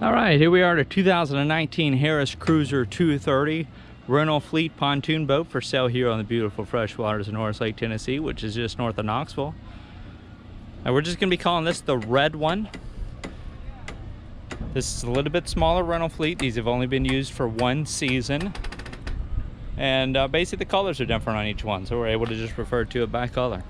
All right, here we are at a 2019 Harris Cruiser 230 rental fleet pontoon boat for sale here on the beautiful freshwaters of Norris Lake, Tennessee, which is just north of Knoxville. And we're just going to be calling this the red one. This is a little bit smaller rental fleet. These have only been used for one season. And basically the colors are different on each one, so we're able to just refer to it by color.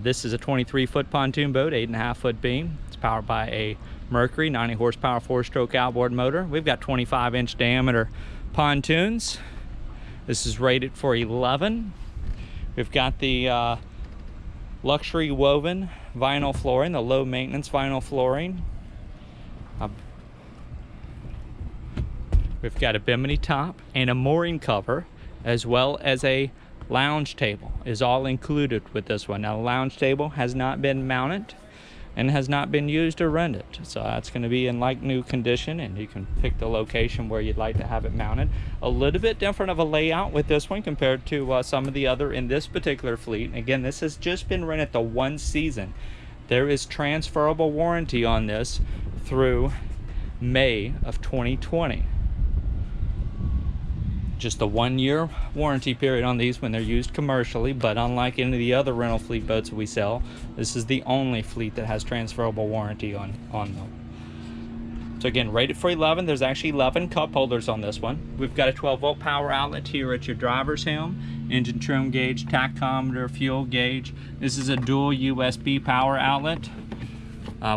This is a 23-foot pontoon boat, 8.5-foot beam. It's powered by a Mercury 90 horsepower 4-stroke outboard motor. We've got 25-inch diameter pontoons. This is rated for 11. We've got the luxury woven vinyl flooring, the low maintenance vinyl flooring. We've got a Bimini top and a mooring cover, as well as a lounge table is all included with this one. Now the lounge table has not been mounted and has not been used or rented, so that's going to be in like new condition, and you can pick the location where you'd like to have it mounted. A little bit different of a layout with this one compared to some of the other in this particular fleet. Again, this has just been rented the one season. There is transferable warranty on this through May of 2020. Just a 1-year warranty period on these when they're used commercially, but unlike any of the other rental fleet boats that we sell, this is the only fleet that has transferable warranty on them. So again, rated for 11. There's actually 11 cup holders on this one. We've got a 12-volt power outlet here at your driver's helm, engine trim gauge, tachometer, fuel gauge. This is a dual USB power outlet.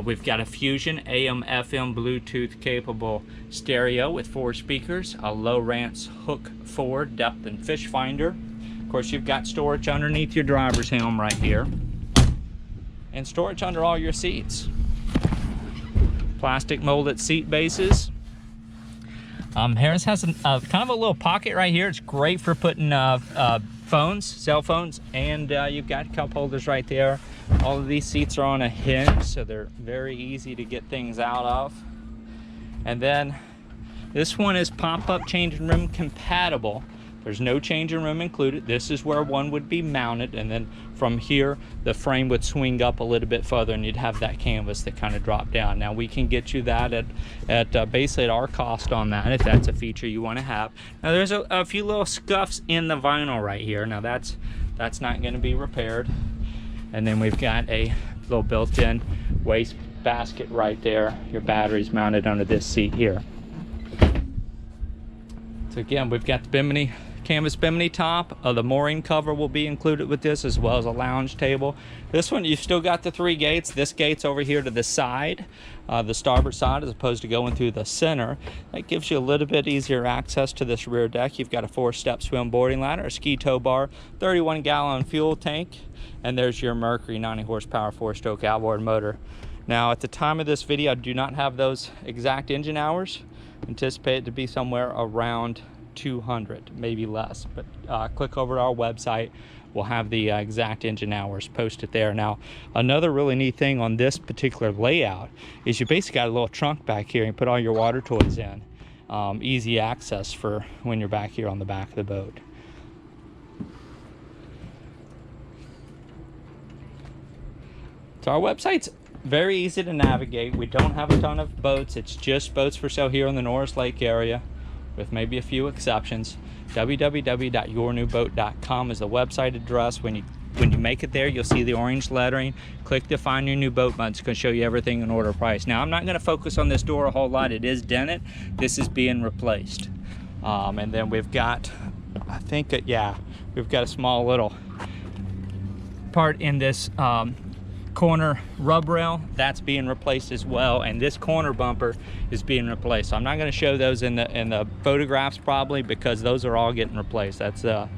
We've got a Fusion AM FM Bluetooth capable stereo with 4 speakers, a Lowrance hook 4 depth and fish finder. Of course, you've got storage underneath your driver's helm right here, and storage under all your seats. Plastic molded seat bases. Harris has kind of a little pocket right here. It's great for putting phones, cell phones, and you've got cup holders right there. All of these seats are on a hinge, so they're very easy to get things out of. And then this one is pop-up changing room compatible. There's no changing room included. This is where one would be mounted, and then from here the frame would swing up a little bit further and you'd have that canvas that kind of drop down. Now we can get you that at basically at our cost on that, if that's a feature you want to have. Now there's a few little scuffs in the vinyl right here. Now that's not going to be repaired. And then we've got a little built-in waste basket right there. Your battery's mounted under this seat here. So again, we've got the Bimini, canvas Bimini top. The mooring cover will be included with this, as well as a lounge table. This one, you've still got the 3 gates. This gate's over here to the side, the starboard side, as opposed to going through the center. That gives you a little bit easier access to this rear deck. You've got a 4-step swim boarding ladder, a ski tow bar, 31-gallon fuel tank, and there's your Mercury 90 horsepower 4-stroke outboard motor. Now at the time of this video, I do not have those exact engine hours. Anticipate it to be somewhere around 200, maybe less, but click over to our website. We'll have the exact engine hours posted there. Now another really neat thing on this particular layout is you basically got a little trunk back here, and you put all your water toys in. Easy access for when you're back here on the back of the boat. So our website's very easy to navigate. We don't have a ton of boats. It's just boats for sale here in the Norris Lake area, with maybe a few exceptions. www.yournewboat.com is the website address. When you make it there, you'll see the orange lettering. Click to find your new boat button. It's going to show you everything in order price. Now I'm not going to focus on this door a whole lot. It is dented. This is being replaced. And then we've got, I think, we've got a small little part in this corner rub rail that's being replaced as well, and this corner bumper is being replaced. So I'm not going to show those in the photographs probably, because those are all getting replaced. That's the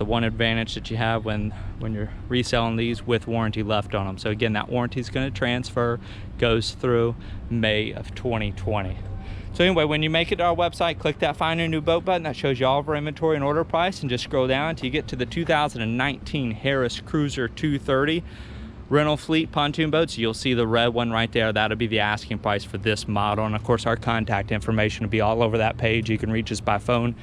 one advantage that you have when you're reselling these with warranty left on them. So again, that warranty is going to transfer, goes through May of 2020. So anyway, when you make it to our website, click that find a new boat button. That shows you all of our inventory and order price, and just scroll down until you get to the 2019 Harris Cruiser 230 rental fleet pontoon boats. You'll see the red one right there. That'll be the asking price for this model, and of course our contact information will be all over that page. You can reach us by phone,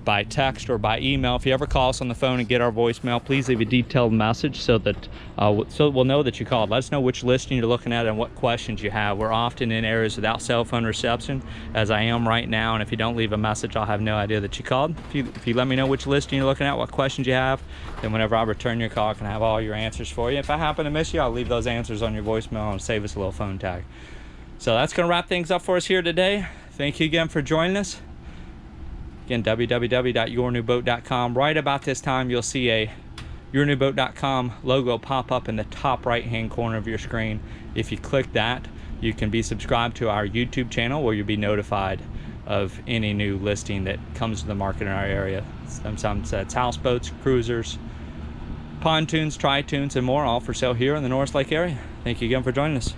by text or by email. If you ever call us on the phone and get our voicemail, please leave a detailed message so that we'll know that you called. Let us know which listing you're looking at and what questions you have. We're often in areas without cell phone reception, as I am right now, and if you don't leave a message, I'll have no idea that you called. If you let me know which listing you're looking at, what questions you have, then whenever I return your call, I can have all your answers for you. If I happen to miss you, I'll leave those answers on your voicemail and save us a little phone tag. So that's going to wrap things up for us here today. Thank you again for joining us. Again, www.yournewboat.com. Right about this time, you'll see a yournewboat.com logo pop up in the top right-hand corner of your screen. If you click that, you can be subscribed to our YouTube channel, where you'll be notified of any new listing that comes to the market in our area. Sometimes that's houseboats, cruisers, pontoons, tritoons, and more, all for sale here in the Norris Lake area. Thank you again for joining us.